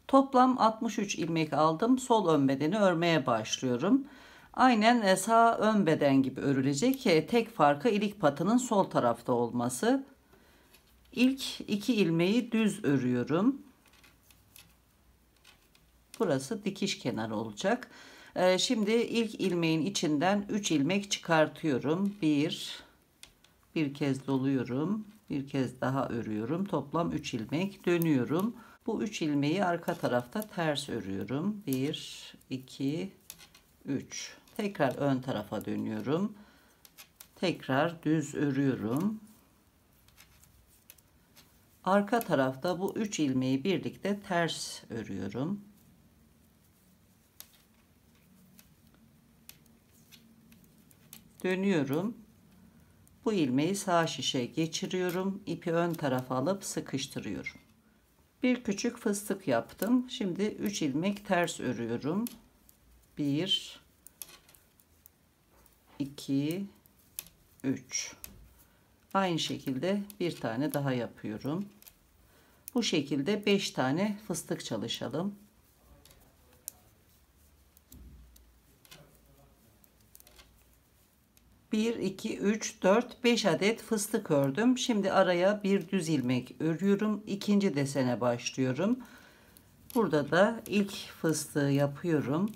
Toplam 63 ilmek aldım. Sol ön bedeni örmeye başlıyorum. Aynen sağ ön beden gibi örülecek. Tek farkı ilik patının sol tarafta olması. İlk 2 ilmeği düz örüyorum. Burası dikiş kenarı olacak. Şimdi ilk ilmeğin içinden 3 ilmek çıkartıyorum. Bir kez doluyorum. Bir kez daha örüyorum. Toplam 3 ilmek dönüyorum. Bu 3 ilmeği arka tarafta ters örüyorum. 1, 2, 3. Tekrar ön tarafa dönüyorum. Tekrar düz örüyorum. Arka tarafta bu 3 ilmeği birlikte ters örüyorum. Dönüyorum. Bu ilmeği sağ şişe geçiriyorum. İpi ön tarafa alıp sıkıştırıyorum. Bir küçük fıstık yaptım. Şimdi 3 ilmek ters örüyorum. 1, 2, 3. Aynı şekilde bir tane daha yapıyorum. Bu şekilde 5 tane fıstık çalışalım. Bir, 2, 3, 4, 5 adet fıstık ördüm. Şimdi araya bir düz ilmek örüyorum. İkinci desene başlıyorum. Burada da ilk fıstığı yapıyorum.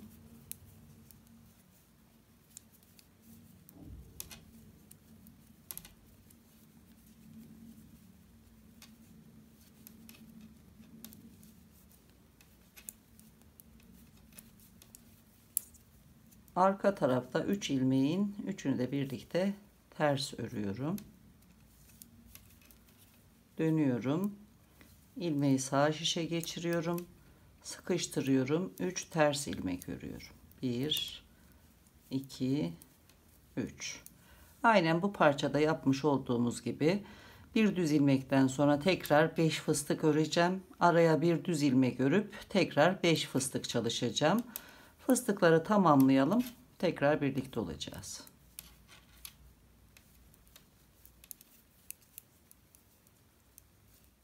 Arka tarafta 3 ilmeğin üçünü de birlikte ters örüyorum. Dönüyorum. İlmeği sağ şişe geçiriyorum. Sıkıştırıyorum. 3 ters ilmek örüyorum. 1, 2, 3. Aynen bu parçada yapmış olduğumuz gibi bir düz ilmekten sonra tekrar 5 fıstık öreceğim. Araya bir düz ilmek örüp tekrar 5 fıstık çalışacağım. Fıstıkları tamamlayalım. Tekrar birlikte olacağız.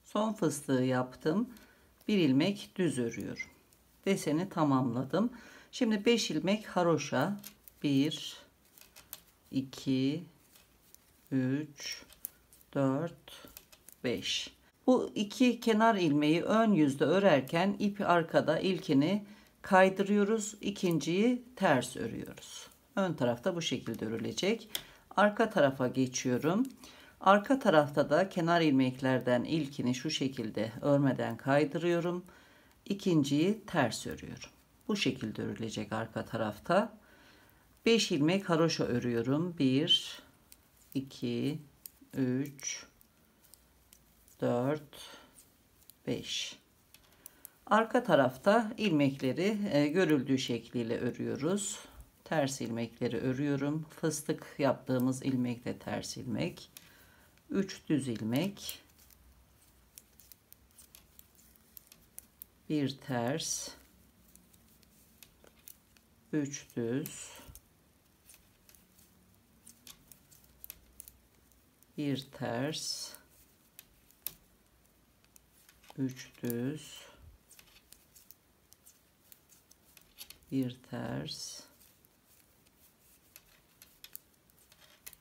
Son fıstığı yaptım. Bir ilmek düz örüyorum. Deseni tamamladım. Şimdi 5 ilmek haroşa. 1, 2, 3, 4, 5. Bu iki kenar ilmeği ön yüzde örerken ipi arkada, ilkini kaydırıyoruz. İkinciyi ters örüyoruz. Ön tarafta bu şekilde örülecek. Arka tarafa geçiyorum. Arka tarafta da kenar ilmeklerden ilkini şu şekilde örmeden kaydırıyorum. İkinciyi ters örüyorum. Bu şekilde örülecek arka tarafta. 5 ilmek haroşa örüyorum. 1, 2, 3, 4, 5. Arka tarafta ilmekleri görüldüğü şekliyle örüyoruz. Ters ilmekleri örüyorum. Fıstık yaptığımız ilmek de ters ilmek. 3 düz ilmek. Bir ters. 3 düz. Bir ters. 3 düz. Bir ters.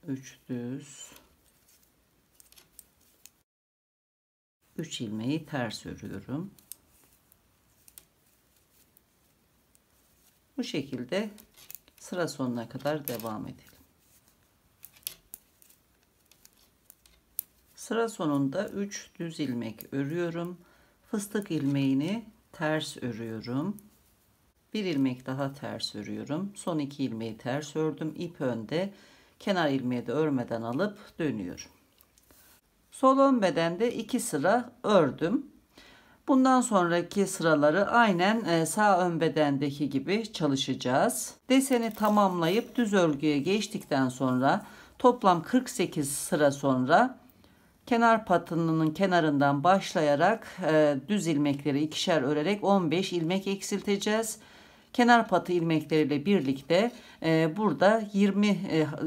3 düz. 3 ilmeği ters örüyorum. Bu şekilde sıra sonuna kadar devam edelim. Sıra sonunda 3 düz ilmek örüyorum. Fıstık ilmeğini ters örüyorum. Bir ilmek daha ters örüyorum. Son 2 ilmeği ters ördüm. İp önde. Kenar ilmeği de örmeden alıp dönüyorum. Sol ön bedende 2 sıra ördüm. Bundan sonraki sıraları aynen sağ ön bedendeki gibi çalışacağız. Deseni tamamlayıp düz örgüye geçtikten sonra toplam 48 sıra sonra kenar patının kenarından başlayarak düz ilmekleri ikişer örerek 15 ilmek eksilteceğiz. Kenar patı ilmekleriyle birlikte burada 20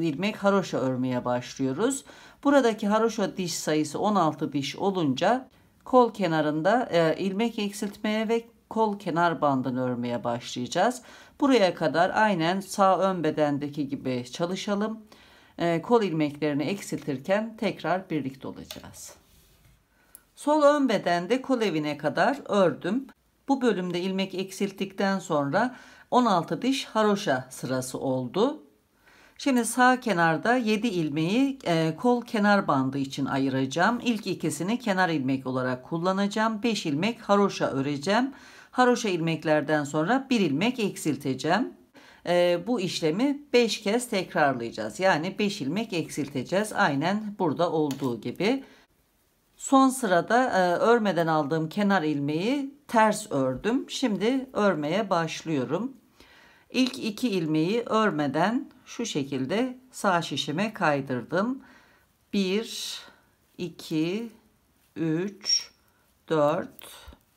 ilmek haroşa örmeye başlıyoruz. Buradaki haroşa diş sayısı 16 diş olunca kol kenarında ilmek eksiltmeye ve kol kenar bandını örmeye başlayacağız. Buraya kadar aynen sağ ön bedendeki gibi çalışalım. Kol ilmeklerini eksiltirken tekrar birlikte olacağız. Sol ön bedende kol evine kadar ördüm. Bu bölümde ilmek eksilttikten sonra 16 diş haroşa sırası oldu. Şimdi sağ kenarda 7 ilmeği kol kenar bandı için ayıracağım. İlk ikisini kenar ilmek olarak kullanacağım. 5 ilmek haroşa öreceğim. Haroşa ilmeklerden sonra 1 ilmek eksilteceğim. Bu işlemi 5 kez tekrarlayacağız. Yani 5 ilmek eksilteceğiz. Aynen burada olduğu gibi. Son sırada örmeden aldığım kenar ilmeği ters ördüm. Şimdi örmeye başlıyorum. İlk 2 ilmeği örmeden şu şekilde sağ şişime kaydırdım. 1, 2, 3, 4,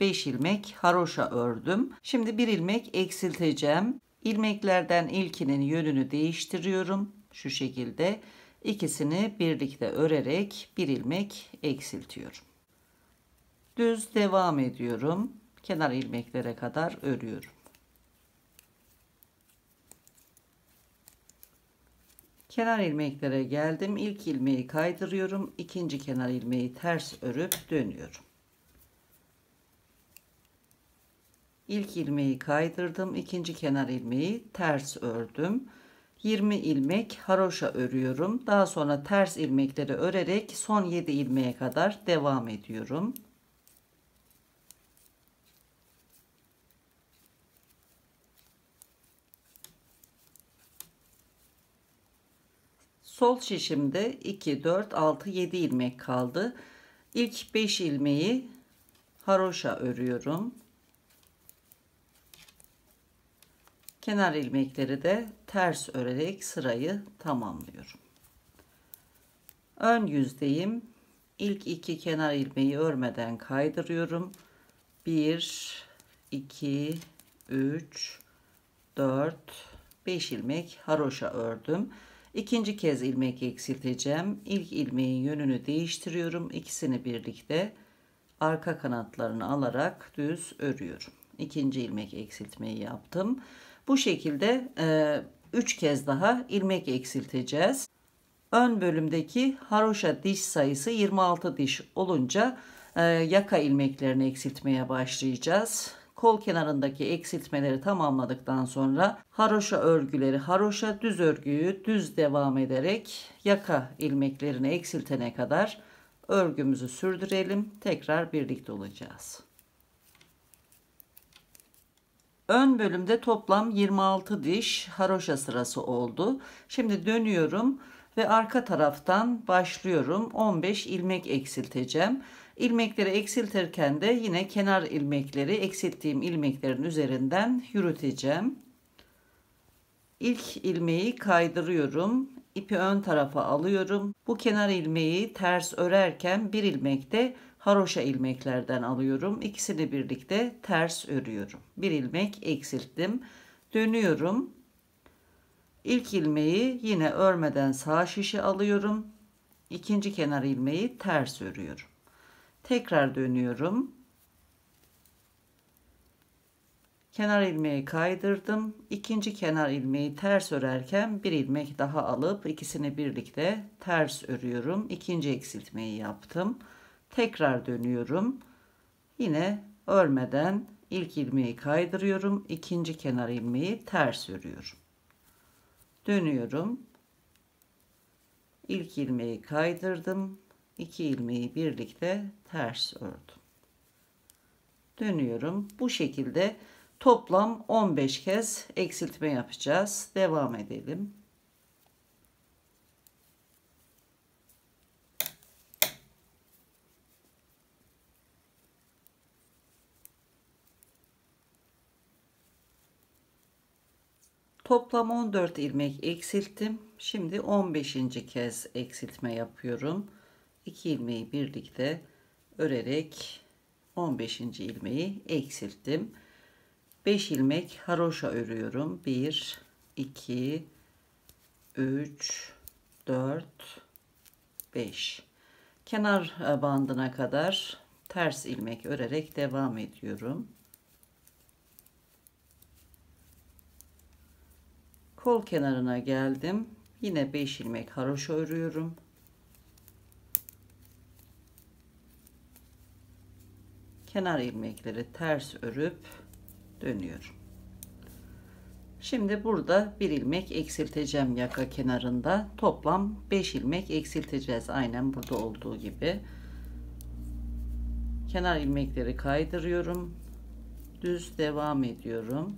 5 ilmek haroşa ördüm. Şimdi 1 ilmek eksilteceğim. İlmeklerden ilkinin yönünü değiştiriyorum. Şu şekilde ikisini birlikte örerek 1 ilmek eksiltiyorum. Düz devam ediyorum. Kenar ilmeklere kadar örüyorum. Kenar ilmeklere geldim. İlk ilmeği kaydırıyorum. İkinci kenar ilmeği ters örüp dönüyorum. İlk ilmeği kaydırdım. İkinci kenar ilmeği ters ördüm. 20 ilmek haroşa örüyorum. Daha sonra ters ilmekleri örerek son 7 ilmeğe kadar devam ediyorum. Sol şişimde 2, 4, 6, 7 ilmek kaldı. İlk 5 ilmeği haroşa örüyorum. Kenar ilmekleri de ters örerek sırayı tamamlıyorum. Ön yüzdeyim. İlk 2 kenar ilmeği örmeden kaydırıyorum. 1, 2, 3, 4, 5 ilmek haroşa ördüm. İkinci kez ilmek eksilteceğim. İlk ilmeğin yönünü değiştiriyorum. İkisini birlikte arka kanatlarını alarak düz örüyorum. İkinci ilmek eksiltmeyi yaptım. Bu şekilde 3 kez daha ilmek eksilteceğiz. Ön bölümdeki haroşa diş sayısı 26 diş olunca yaka ilmeklerini eksiltmeye başlayacağız. Kol kenarındaki eksiltmeleri tamamladıktan sonra haroşa örgüleri haroşa, düz örgüyü düz devam ederek yaka ilmeklerini eksiltene kadar örgümüzü sürdürelim. Tekrar birlikte olacağız. Ön bölümde toplam 26 diş haroşa sırası oldu. Şimdi dönüyorum ve arka taraftan başlıyorum. 15 ilmek eksilteceğim. İlmekleri eksiltirken de yine kenar ilmekleri eksilttiğim ilmeklerin üzerinden yürüteceğim. İlk ilmeği kaydırıyorum. İpi ön tarafa alıyorum. Bu kenar ilmeği ters örerken bir ilmek de haroşa ilmeklerden alıyorum. İkisini birlikte ters örüyorum. Bir ilmek eksilttim. Dönüyorum. İlk ilmeği yine örmeden sağ şişe alıyorum. İkinci kenar ilmeği ters örüyorum. Tekrar dönüyorum. Kenar ilmeği kaydırdım. İkinci kenar ilmeği ters örerken bir ilmek daha alıp ikisini birlikte ters örüyorum. İkinci eksiltmeyi yaptım. Tekrar dönüyorum. Yine örmeden ilk ilmeği kaydırıyorum. İkinci kenar ilmeği ters örüyorum. Dönüyorum. İlk ilmeği kaydırdım. İki ilmeği birlikte ters ördüm. Dönüyorum. Bu şekilde toplam 15 kez eksiltme yapacağız. Devam edelim. Toplam 14 ilmek eksilttim. Şimdi 15. kez eksiltme yapıyorum. 2 ilmeği birlikte örerek 15. ilmeği eksilttim. 5 ilmek haroşa örüyorum. 1, 2, 3, 4, 5. Kenar bandına kadar ters ilmek örerek devam ediyorum. Kol kenarına geldim. Yine 5 ilmek haroşa örüyorum. Kenar ilmekleri ters örüp dönüyorum. Şimdi burada bir ilmek eksilteceğim yaka kenarında. Toplam 5 ilmek eksilteceğiz. Aynen burada olduğu gibi. Kenar ilmekleri kaydırıyorum. Düz devam ediyorum.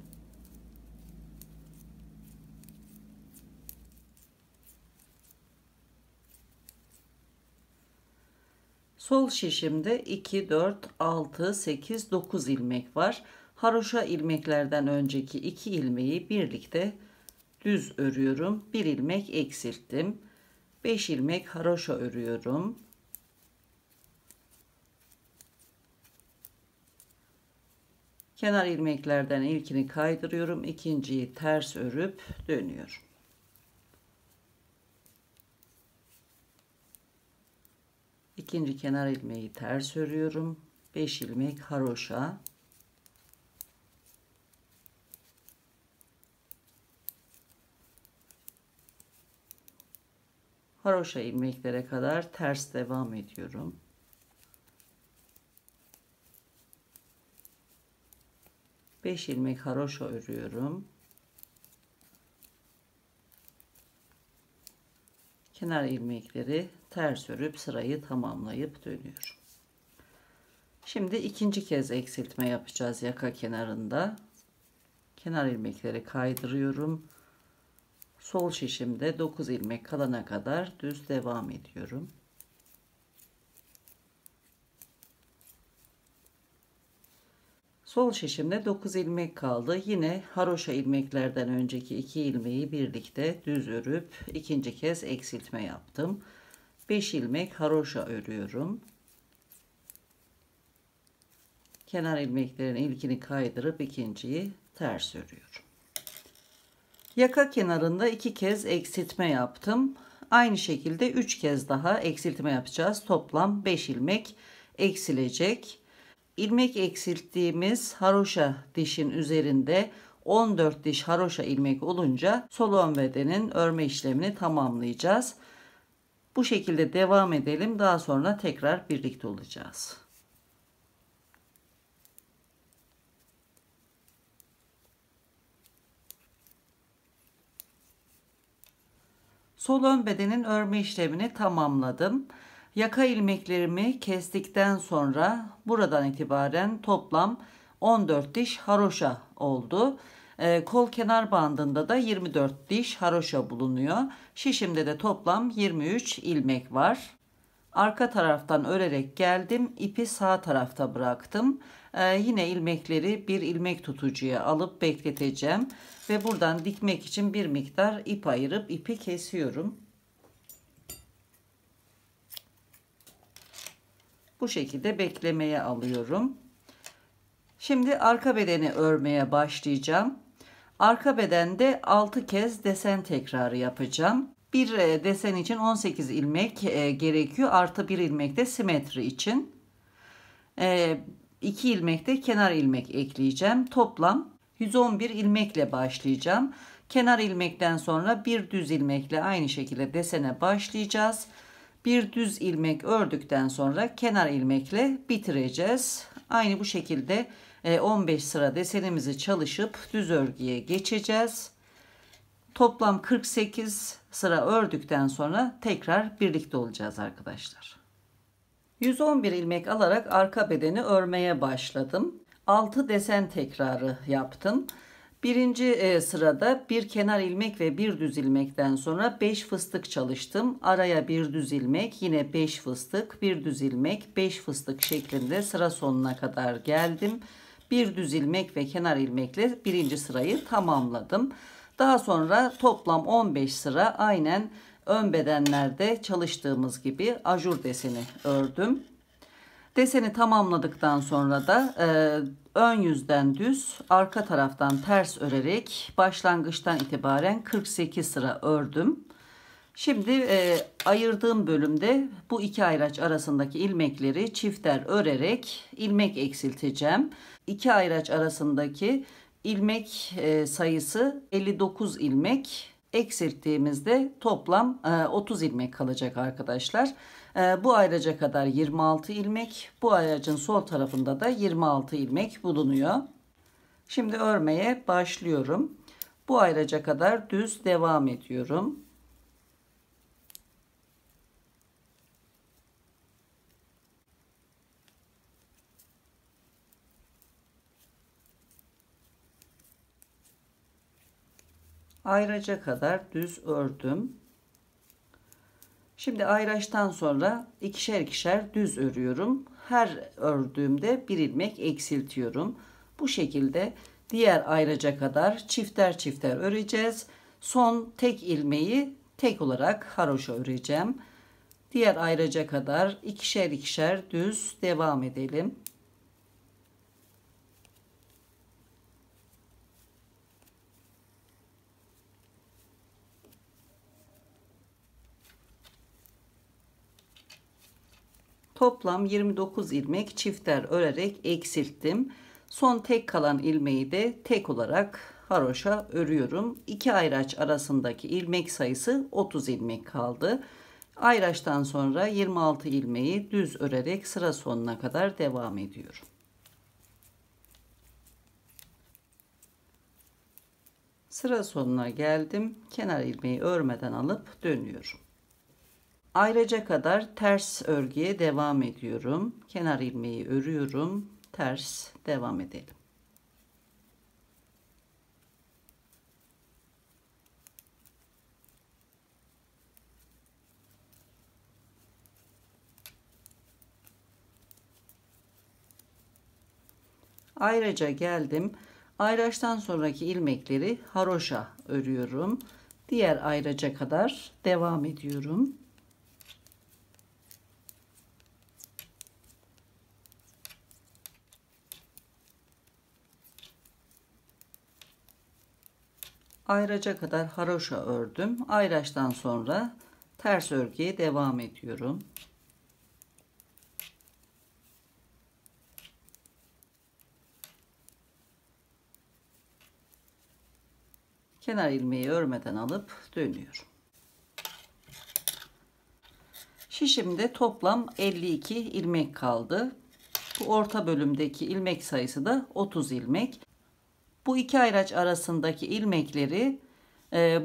Sol şişimde 2, 4, 6, 8, 9 ilmek var. Haroşa ilmeklerden önceki 2 ilmeği birlikte düz örüyorum. 1 ilmek eksilttim. 5 ilmek haroşa örüyorum. Kenar ilmeklerden ilkini kaydırıyorum. İkinciyi ters örüp dönüyorum. İkinci kenar ilmeği ters örüyorum. 5 ilmek haroşa. Haroşa ilmeklere kadar ters devam ediyorum. Beş ilmek haroşa örüyorum. Kenar ilmekleri ters örüp sırayı tamamlayıp dönüyorum. Şimdi ikinci kez eksiltme yapacağız yaka kenarında. Kenar ilmekleri kaydırıyorum. Sol şişimde 9 ilmek kalana kadar düz devam ediyorum. Sol şişimde 9 ilmek kaldı. Yine haroşa ilmeklerden önceki 2 ilmeği birlikte düz örüp ikinci kez eksiltme yaptım. 5 ilmek haroşa örüyorum. Kenar ilmeklerin ilkini kaydırıp ikinciyi ters örüyorum. Yaka kenarında 2 kez eksiltme yaptım. Aynı şekilde 3 kez daha eksiltme yapacağız. Toplam 5 ilmek eksilecek. İlmek eksilttiğimiz haroşa dişin üzerinde 14 diş haroşa ilmek olunca sol ön bedenin örme işlemini tamamlayacağız. Bu şekilde devam edelim. Daha sonra tekrar birlikte olacağız. Sol ön bedenin örme işlemini tamamladım. Yaka ilmeklerimi kestikten sonra buradan itibaren toplam 14 diş haroşa oldu. Kol kenar bandında da 24 diş haroşa bulunuyor. Şişimde de toplam 23 ilmek var. Arka taraftan örerek geldim. İpi sağ tarafta bıraktım. Yine ilmekleri bir ilmek tutucuya alıp bekleteceğim. Ve buradan dikmek için bir miktar ip ayırıp ipi kesiyorum. Bu şekilde beklemeye alıyorum. Şimdi arka bedeni örmeye başlayacağım. Arka bedende 6 kez desen tekrarı yapacağım. Bir desen için 18 ilmek gerekiyor. Artı 1 ilmek de simetri için. 2 ilmek de kenar ilmek ekleyeceğim. Toplam 111 ilmekle başlayacağım. Kenar ilmekten sonra bir düz ilmekle aynı şekilde desene başlayacağız. Bir düz ilmek ördükten sonra kenar ilmekle bitireceğiz. Aynı bu şekilde 15 sıra desenimizi çalışıp düz örgüye geçeceğiz. Toplam 48 sıra ördükten sonra tekrar birlikte olacağız arkadaşlar. 111 ilmek alarak arka bedeni örmeye başladım. 6 desen tekrarı yaptım. Birinci sırada bir kenar ilmek ve bir düz ilmekten sonra 5 fıstık çalıştım. Araya bir düz ilmek, yine 5 fıstık, bir düz ilmek, 5 fıstık şeklinde sıra sonuna kadar geldim. Bir düz ilmek ve kenar ilmekle birinci sırayı tamamladım. Daha sonra toplam 15 sıra aynen ön bedenlerde çalıştığımız gibi ajur deseni ördüm. Deseni tamamladıktan sonra da ön yüzden düz, arka taraftan ters örerek başlangıçtan itibaren 48 sıra ördüm. Şimdi ayırdığım bölümde bu iki ayraç arasındaki ilmekleri çifter örerek ilmek eksilteceğim. İki ayraç arasındaki ilmek sayısı 59 ilmek. Eksilttiğimizde toplam 30 ilmek kalacak arkadaşlar. Bu ayraca kadar 26 ilmek. Bu ayracın sol tarafında da 26 ilmek bulunuyor. Şimdi örmeye başlıyorum. Bu ayraca kadar düz devam ediyorum. Ayraca kadar düz ördüm. Şimdi ayraçtan sonra ikişer ikişer düz örüyorum. Her ördüğümde bir ilmek eksiltiyorum. Bu şekilde diğer ayraca kadar çifter çifter öreceğiz. Son tek ilmeği tek olarak haroşa öreceğim. Diğer ayraca kadar ikişer ikişer düz devam edelim. Toplam 29 ilmek çifter örerek eksilttim. Son tek kalan ilmeği de tek olarak haroşa örüyorum. İki ayraç arasındaki ilmek sayısı 30 ilmek kaldı. Ayraçtan sonra 26 ilmeği düz örerek sıra sonuna kadar devam ediyorum. Sıra sonuna geldim. Kenar ilmeği örmeden alıp dönüyorum. Ayraca kadar ters örgüye devam ediyorum. Kenar ilmeği örüyorum. Ters devam edelim. Ayraca geldim. Ayraçtan sonraki ilmekleri haroşa örüyorum. Diğer ayraca kadar devam ediyorum. Ayraca kadar haroşa ördüm. Ayraçtan sonra ters örgüye devam ediyorum. Kenar ilmeği örmeden alıp dönüyorum. Şişimde toplam 52 ilmek kaldı. Bu orta bölümdeki ilmek sayısı da 30 ilmek. Bu iki ayraç arasındaki ilmekleri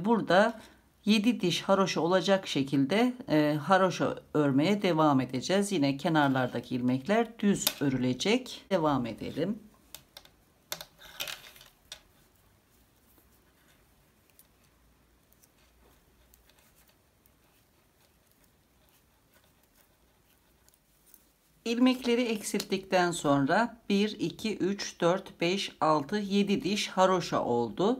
burada 7 diş haroşa olacak şekilde haroşa örmeye devam edeceğiz. Yine kenarlardaki ilmekler düz örülecek. Devam edelim. İlmekleri eksilttikten sonra 1, 2, 3, 4, 5, 6, 7 diş haroşa oldu.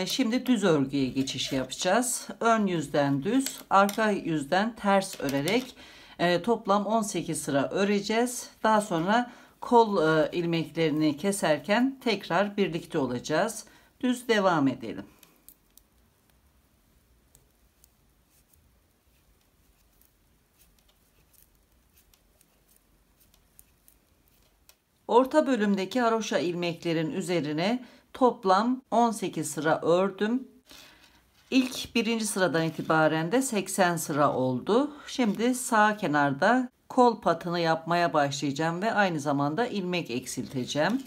Şimdi düz örgüye geçiş yapacağız. Ön yüzden düz, arka yüzden ters örerek toplam 18 sıra öreceğiz. Daha sonra kol ilmeklerini keserken tekrar birlikte olacağız. Düz devam edelim. Orta bölümdeki haroşa ilmeklerin üzerine toplam 18 sıra ördüm. İlk birinci sıradan itibaren de 80 sıra oldu. Şimdi sağ kenarda kol patını yapmaya başlayacağım ve aynı zamanda ilmek eksilteceğim.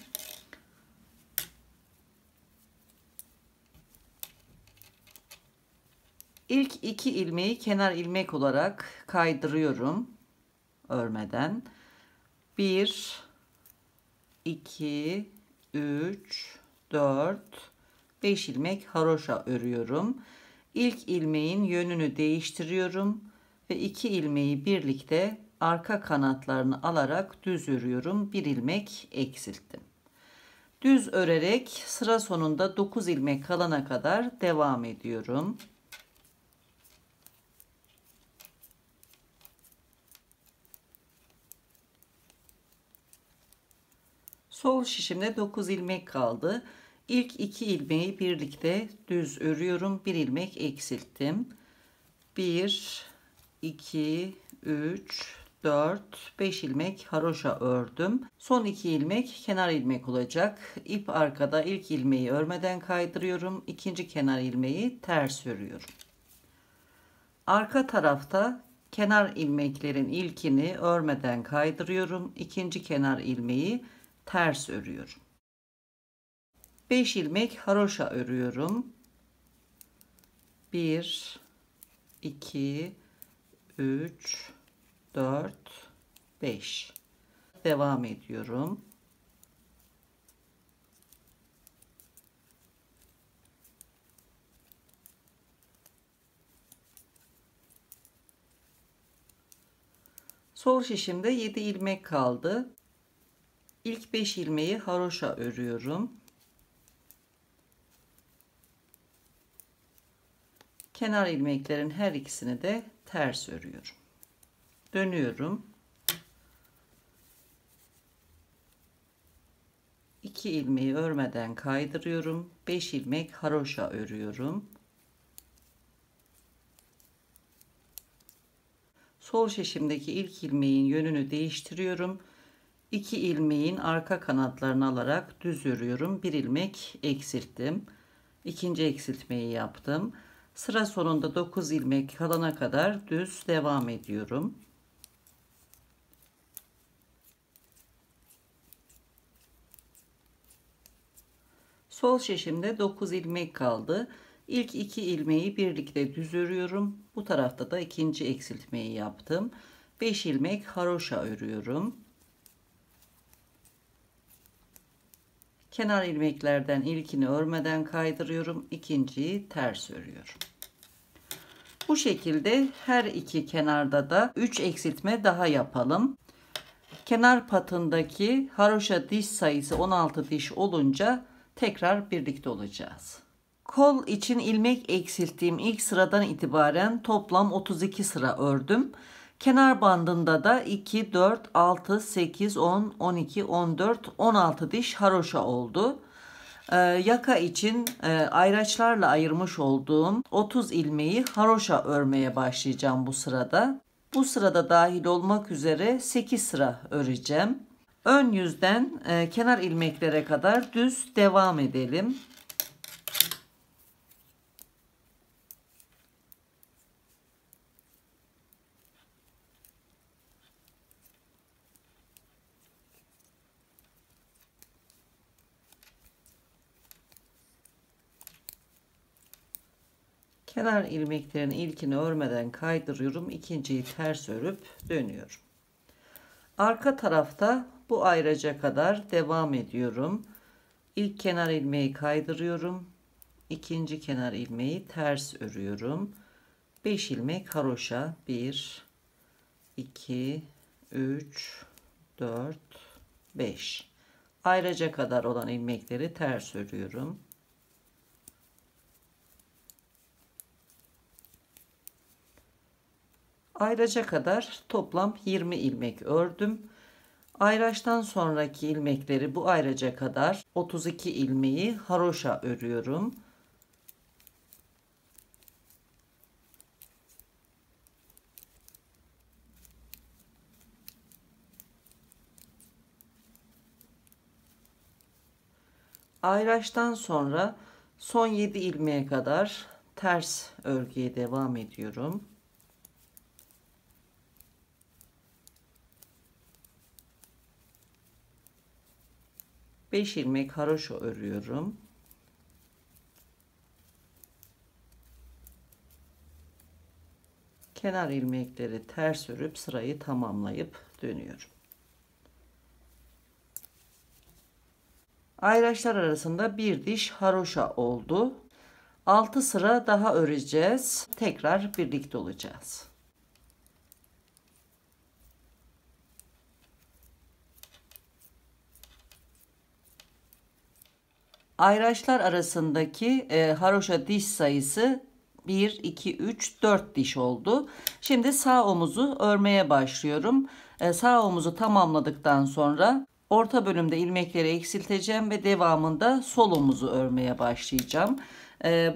İlk iki ilmeği kenar ilmek olarak kaydırıyorum örmeden. 1, 2, 3, 4, 5 ilmek haroşa örüyorum. İlk ilmeğin yönünü değiştiriyorum ve iki ilmeği birlikte arka kanatlarını alarak düz örüyorum. Bir ilmek eksilttim. Düz örerek sıra sonunda 9 ilmek kalana kadar devam ediyorum. Sol şişimde 9 ilmek kaldı. İlk iki ilmeği birlikte düz örüyorum. Bir ilmek eksilttim. 1, 2, 3, 4, 5 ilmek haroşa ördüm. Son 2 ilmek kenar ilmek olacak. İp arkada, ilk ilmeği örmeden kaydırıyorum. İkinci kenar ilmeği ters örüyorum. Arka tarafta kenar ilmeklerin ilkini örmeden kaydırıyorum. İkinci kenar ilmeği ters örüyorum. 5 ilmek haroşa örüyorum. 1, 2, 3, 4, 5. Devam ediyorum. Sol şişimde 7 ilmek kaldı. İlk 5 ilmeği haroşa örüyorum. Kenar ilmeklerin her ikisini de ters örüyorum. Dönüyorum. 2 ilmeği örmeden kaydırıyorum. 5 ilmek haroşa örüyorum. Sol şişimdeki ilk ilmeğin yönünü değiştiriyorum. 2 ilmeğin arka kanatlarını alarak düz örüyorum. 1 ilmek eksilttim. İkinci eksiltmeyi yaptım. Sıra sonunda 9 ilmek kalana kadar düz devam ediyorum. Sol şişimde 9 ilmek kaldı. İlk 2 ilmeği birlikte düz örüyorum. Bu tarafta da ikinci eksiltmeyi yaptım. 5 ilmek haroşa örüyorum. Kenar ilmeklerden ilkini örmeden kaydırıyorum. İkinciyi ters örüyorum. Bu şekilde her iki kenarda da 3 eksiltme daha yapalım. Kenar patındaki haroşa diş sayısı 16 diş olunca tekrar birlikte olacağız. Kol için ilmek eksilttiğim ilk sıradan itibaren toplam 32 sıra ördüm. Kenar bandında da 2, 4, 6, 8, 10, 12, 14, 16 diş haroşa oldu. Yaka için ayraçlarla ayırmış olduğum 30 ilmeği haroşa örmeye başlayacağım bu sırada. Bu sırada dahil olmak üzere 8 sıra öreceğim. Ön yüzden kenar ilmeklere kadar düz devam edelim. Kenar ilmeklerin ilkini örmeden kaydırıyorum. İkinciyi ters örüp dönüyorum. Arka tarafta bu ayraca kadar devam ediyorum. İlk kenar ilmeği kaydırıyorum. İkinci kenar ilmeği ters örüyorum. 5 ilmek haroşa. 1, 2, 3, 4, 5. Ayraca kadar olan ilmekleri ters örüyorum. Ayraca kadar toplam 20 ilmek ördüm. Ayraçtan sonraki ilmekleri bu ayraca kadar 32 ilmeği haroşa örüyorum. Ayraçtan sonra son 7 ilmeğe kadar ters örgüye devam ediyorum. Beş ilmek haroşa örüyorum. Kenar ilmekleri ters örüp sırayı tamamlayıp dönüyorum. Ayraçlar arasında bir diş haroşa oldu. 6 sıra daha öreceğiz. Tekrar birlikte olacağız. Ayraçlar arasındaki haroşa diş sayısı 1, 2, 3, 4 diş oldu. Şimdi sağ omuzu örmeye başlıyorum. Sağ omuzu tamamladıktan sonra orta bölümde ilmekleri eksilteceğim ve devamında sol omuzu örmeye başlayacağım.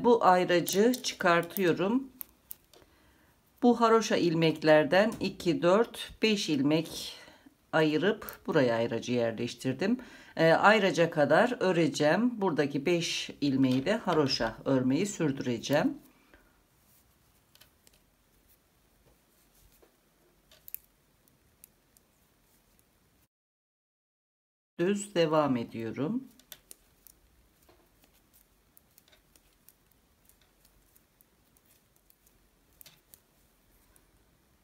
Bu ayracı çıkartıyorum. Bu haroşa ilmeklerden 2, 4, 5 ilmek ayırıp buraya ayracı yerleştirdim. Ayraca kadar öreceğim. Buradaki 5 ilmeği de haroşa örmeyi sürdüreceğim. Düz devam ediyorum.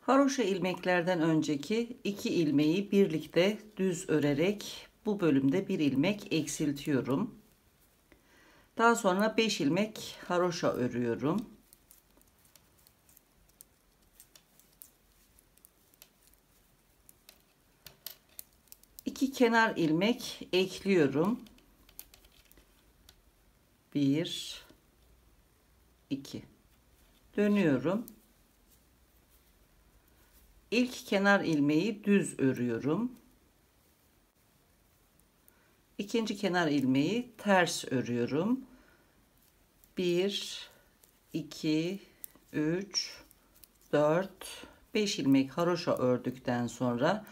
Haroşa ilmeklerden önceki 2 ilmeği birlikte düz örerek bu bölümde 1 ilmek eksiltiyorum. Daha sonra 5 ilmek haroşa örüyorum. İki kenar ilmek ekliyorum. 1 2 dönüyorum. İlk kenar ilmeği düz örüyorum. İkinci kenar ilmeği ters örüyorum. 1 2 3 4 5 ilmek haroşa ördükten sonra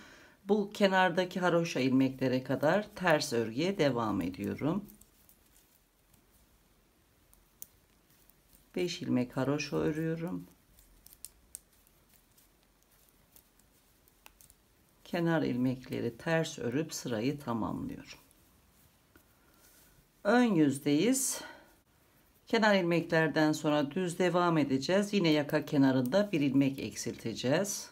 bu kenardaki haroşa ilmeklere kadar ters örgüye devam ediyorum. 5 ilmek haroşa örüyorum. Kenar ilmekleri ters örüp sırayı tamamlıyorum. Ön yüzdeyiz. Kenar ilmeklerden sonra düz devam edeceğiz. Yine yaka kenarında bir ilmek eksilteceğiz.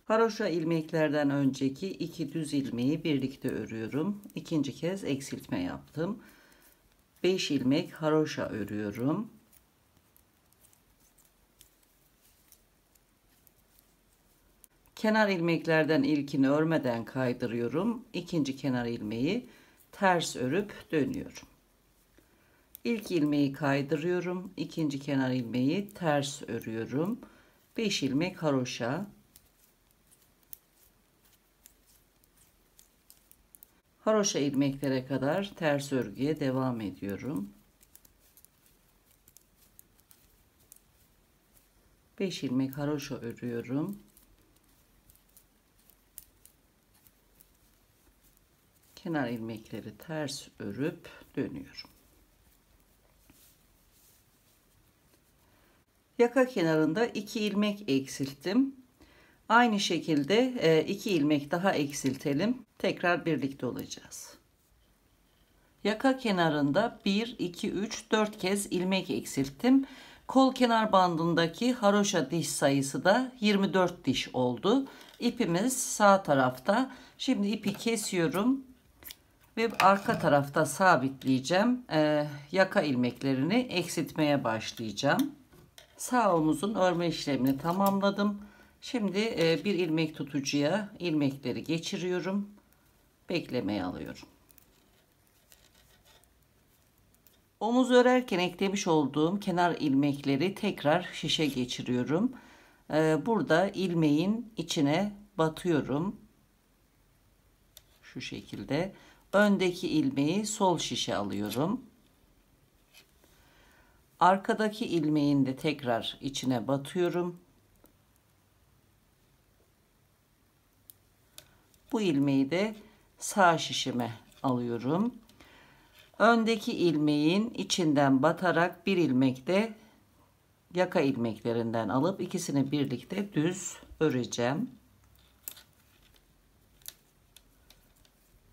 Haroşa ilmeklerden önceki 2 düz ilmeği birlikte örüyorum. İkinci kez eksiltme yaptım. 5 ilmek haroşa örüyorum. Kenar ilmeklerden ilkini örmeden kaydırıyorum. İkinci kenar ilmeği ters örüp dönüyorum. İlk ilmeği kaydırıyorum. İkinci kenar ilmeği ters örüyorum. 5 ilmek haroşa. Haroşa ilmeklere kadar ters örgüye devam ediyorum. 5 ilmek haroşa örüyorum. Kenar ilmekleri ters örüp dönüyorum. Yaka kenarında 2 ilmek eksilttim. Aynı şekilde 2 ilmek daha eksiltelim. Tekrar birlikte olacağız. Yaka kenarında 1, 2, 3, 4 kez ilmek eksilttim. Kol kenar bandındaki haroşa diş sayısı da 24 diş oldu. İpimiz sağ tarafta. Şimdi ipi kesiyorum ve arka tarafta sabitleyeceğim. Yaka ilmeklerini eksiltmeye başlayacağım. Sağ omuzun örme işlemini tamamladım. Şimdi bir ilmek tutucuya ilmekleri geçiriyorum. Beklemeye alıyorum. Omuz örerken eklemiş olduğum kenar ilmekleri tekrar şişe geçiriyorum. Burada ilmeğin içine batıyorum. Şu şekilde. Öndeki ilmeği sol şişe alıyorum. Arkadaki ilmeğin de tekrar içine batıyorum. Bu ilmeği de sağ şişime alıyorum. Öndeki ilmeğin içinden batarak bir ilmek de yaka ilmeklerinden alıp ikisini birlikte düz öreceğim.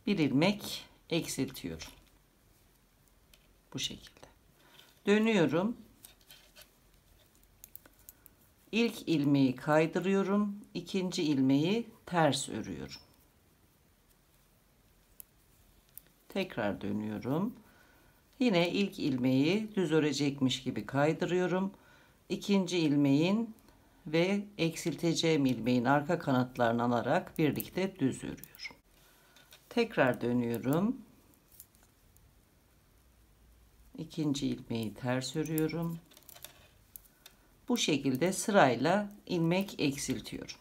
Bir ilmek eksiltiyorum. Bu şekilde. Dönüyorum. İlk ilmeği kaydırıyorum. İkinci ilmeği ters örüyorum. Tekrar dönüyorum. Yine ilk ilmeği düz örecekmiş gibi kaydırıyorum. İkinci ilmeğin ve eksilteceğim ilmeğin arka kanatlarını alarak birlikte düz örüyorum. Tekrar dönüyorum. İkinci ilmeği ters örüyorum. Bu şekilde sırayla ilmek eksiltiyorum.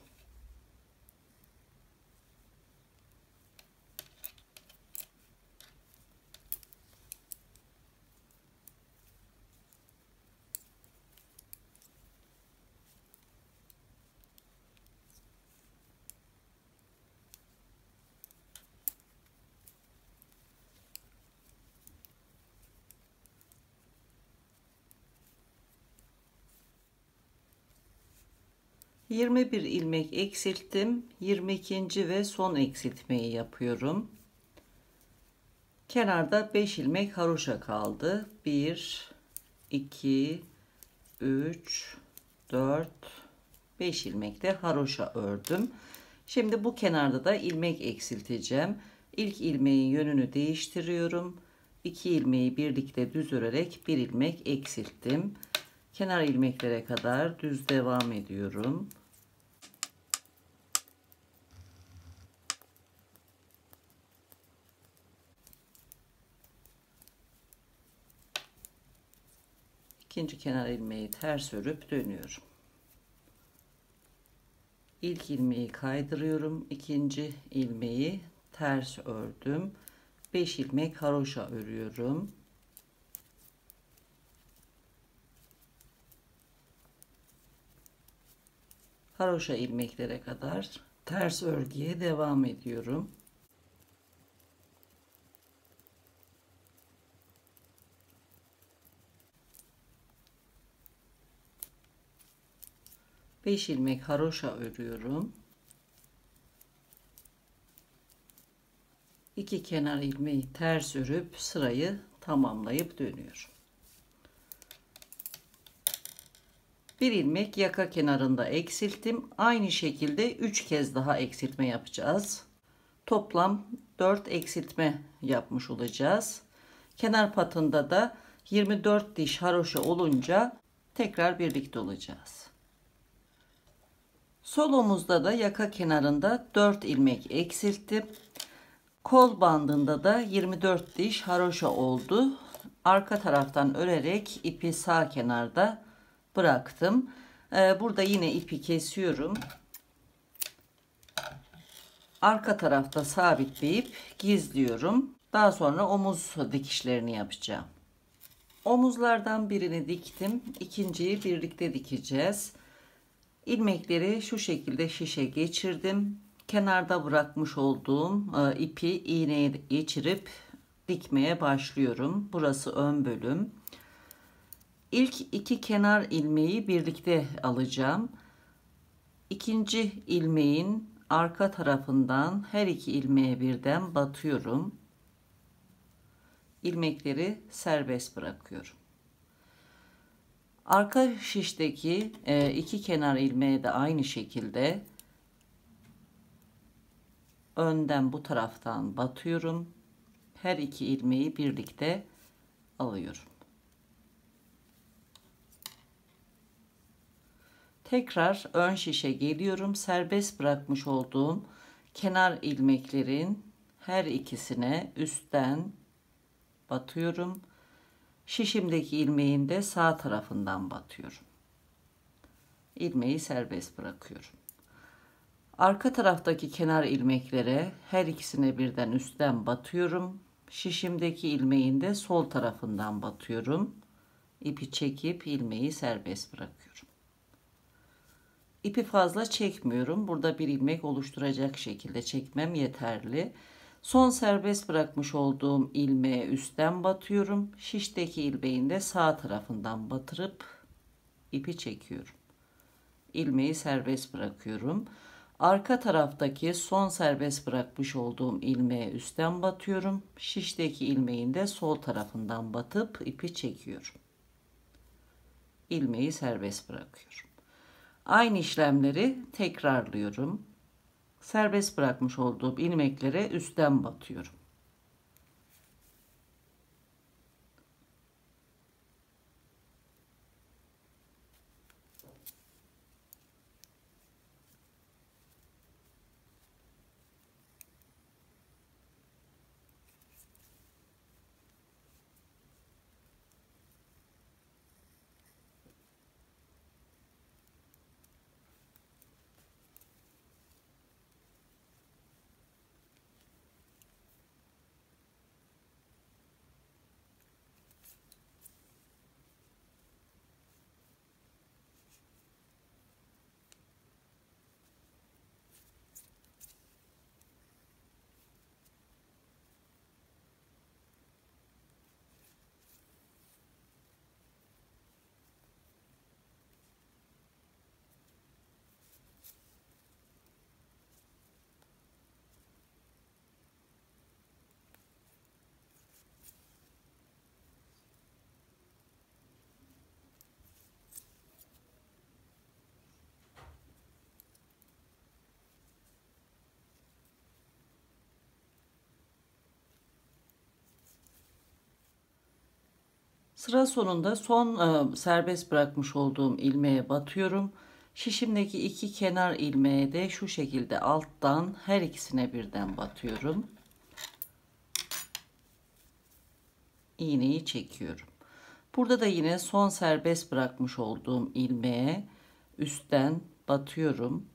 21 ilmek eksilttim. 22. ve son eksiltmeyi yapıyorum. Kenarda 5 ilmek haroşa kaldı. 1 2 3 4 5 ilmek de haroşa ördüm. Şimdi bu kenarda da ilmek eksilteceğim. İlk ilmeğin yönünü değiştiriyorum. 2 ilmeği birlikte düz örerek 1 ilmek eksilttim. Kenar ilmeklere kadar düz devam ediyorum. İkinci kenar ilmeği ters örüp dönüyorum. İlk ilmeği kaydırıyorum. İkinci ilmeği ters ördüm. 5 ilmek haroşa örüyorum. Haroşa ilmeklere kadar ters örgüye devam ediyorum. Beş ilmek haroşa örüyorum. 2 kenar ilmeği ters örüp sırayı tamamlayıp dönüyorum. Bir ilmek yaka kenarında eksilttim. Aynı şekilde 3 kez daha eksiltme yapacağız. Toplam 4 eksiltme yapmış olacağız. Kenar patında da 24 diş haroşa olunca tekrar birlikte olacağız. Sol omuzda da yaka kenarında 4 ilmek eksilttim. Kol bandında da 24 diş haroşa oldu. Arka taraftan örerek ipi sağ kenarda bıraktım. Burada yine ipi kesiyorum. Arka tarafta sabitleyip gizliyorum. Daha sonra omuz dikişlerini yapacağım. Omuzlardan birini diktim. İkinciyi birlikte dikeceğiz. İlmekleri şu şekilde şişe geçirdim. Kenarda bırakmış olduğum ipi iğneye geçirip dikmeye başlıyorum. Burası ön bölüm. İlk iki kenar ilmeği birlikte alacağım. İkinci ilmeğin arka tarafından her iki ilmeğe birden batıyorum. İlmekleri serbest bırakıyorum. Arka şişteki iki kenar ilmeğe de aynı şekilde önden bu taraftan batıyorum. Her iki ilmeği birlikte alıyorum. Tekrar ön şişe geliyorum. Serbest bırakmış olduğum kenar ilmeklerin her ikisine üstten batıyorum. Şişimdeki ilmeğin de sağ tarafından batıyorum. İlmeği serbest bırakıyorum. Arka taraftaki kenar ilmeklere her ikisine birden üstten batıyorum. Şişimdeki ilmeğin de sol tarafından batıyorum. İpi çekip ilmeği serbest bırakıyorum. İpi fazla çekmiyorum. Burada bir ilmek oluşturacak şekilde çekmem yeterli. Son serbest bırakmış olduğum ilmeğe üstten batıyorum. Şişteki ilmeğin de sağ tarafından batırıp ipi çekiyorum. İlmeği serbest bırakıyorum. Arka taraftaki son serbest bırakmış olduğum ilmeğe üstten batıyorum. Şişteki ilmeğin de sol tarafından batıp ipi çekiyorum. İlmeği serbest bırakıyorum. Aynı işlemleri tekrarlıyorum. Serbest bırakmış olduğum ilmeklere üstten batıyorum. Sıra sonunda son serbest bırakmış olduğum ilmeğe batıyorum. Şişimdeki iki kenar ilmeğe de şu şekilde alttan her ikisine birden batıyorum. İğneyi çekiyorum. Burada da yine son serbest bırakmış olduğum ilmeğe üstten batıyorum.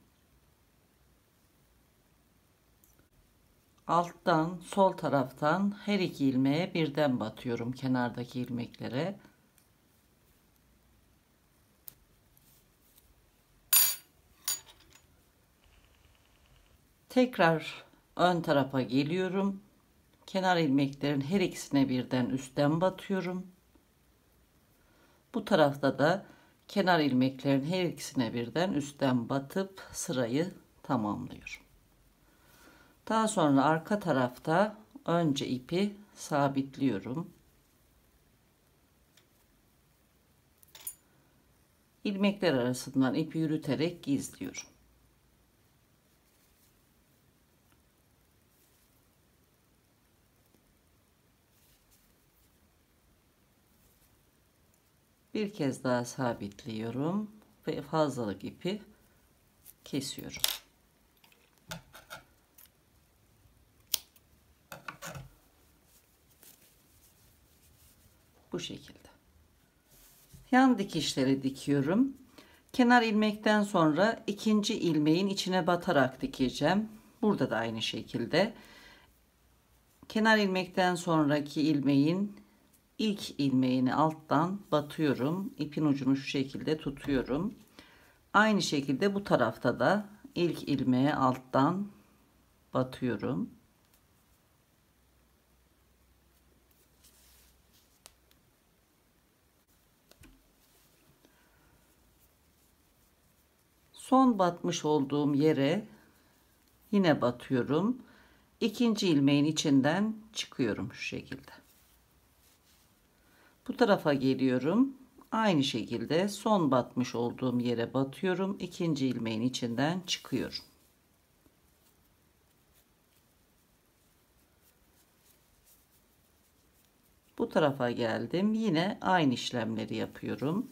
Alttan sol taraftan her iki ilmeğe birden batıyorum, kenardaki ilmeklere. Tekrar ön tarafa geliyorum. Kenar ilmeklerin her ikisine birden üstten batıyorum. Bu tarafta da kenar ilmeklerin her ikisine birden üstten batıp sırayı tamamlıyorum. Daha sonra arka tarafta önce ipi sabitliyorum. İlmekler arasından ipi yürüterek gizliyorum. Bir kez daha sabitliyorum ve fazlalık ipi kesiyorum. Bu şekilde. Yan dikişleri dikiyorum. Kenar ilmekten sonra ikinci ilmeğin içine batarak dikeceğim. Burada da aynı şekilde. Kenar ilmekten sonraki ilmeğin ilk ilmeğini alttan batıyorum. İpin ucunu şu şekilde tutuyorum. Aynı şekilde bu tarafta da ilk ilmeğe alttan batıyorum. Son batmış olduğum yere yine batıyorum. İkinci ilmeğin içinden çıkıyorum şu şekilde. Bu tarafa geliyorum. Aynı şekilde son batmış olduğum yere batıyorum. İkinci ilmeğin içinden çıkıyorum. Bu tarafa geldim. Yine aynı işlemleri yapıyorum.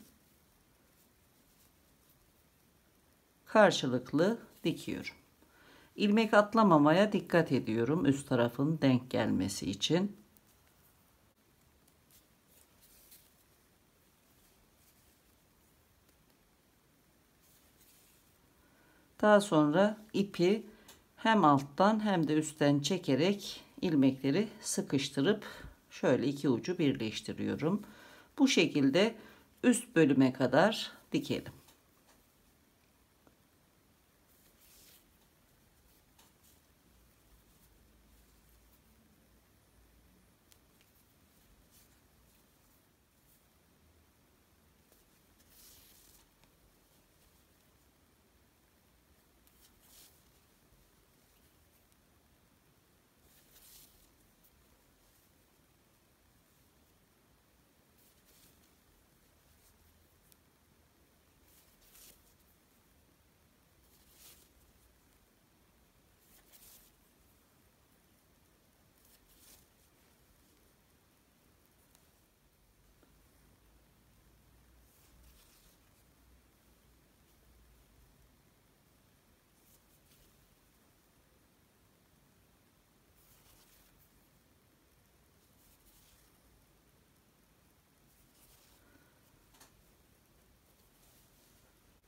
Karşılıklı dikiyorum. İlmek atlamamaya dikkat ediyorum. Üst tarafın denk gelmesi için. Daha sonra ipi hem alttan hem de üstten çekerek ilmekleri sıkıştırıp şöyle iki ucu birleştiriyorum. Bu şekilde üst bölüme kadar dikelim.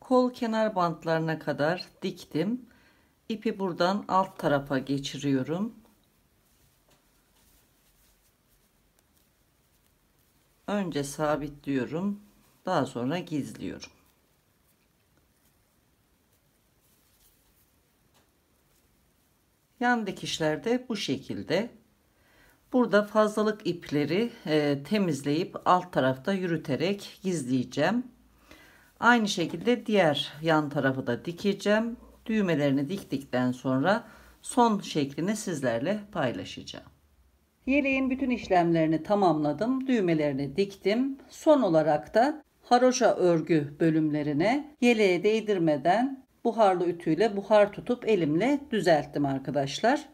Kol kenar bantlarına kadar diktim. İpi buradan alt tarafa geçiriyorum. Önce sabitliyorum. Daha sonra gizliyorum. Yan dikişlerde bu şekilde. Burada fazlalık ipleri temizleyip alt tarafta yürüterek gizleyeceğim. Aynı şekilde diğer yan tarafı da dikeceğim. Düğmelerini diktikten sonra son şeklini sizlerle paylaşacağım. Yeleğin bütün işlemlerini tamamladım. Düğmelerini diktim. Son olarak da haroşa örgü bölümlerine yeleğe değdirmeden buharlı ütüyle buhar tutup elimle düzelttim arkadaşlar.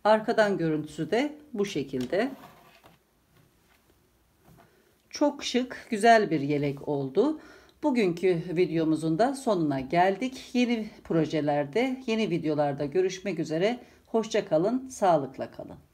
Arkadan görüntüsü de bu şekilde. Çok şık, güzel bir yelek oldu. Bugünkü videomuzun da sonuna geldik. Yeni projelerde, yeni videolarda görüşmek üzere. Hoşça kalın, sağlıkla kalın.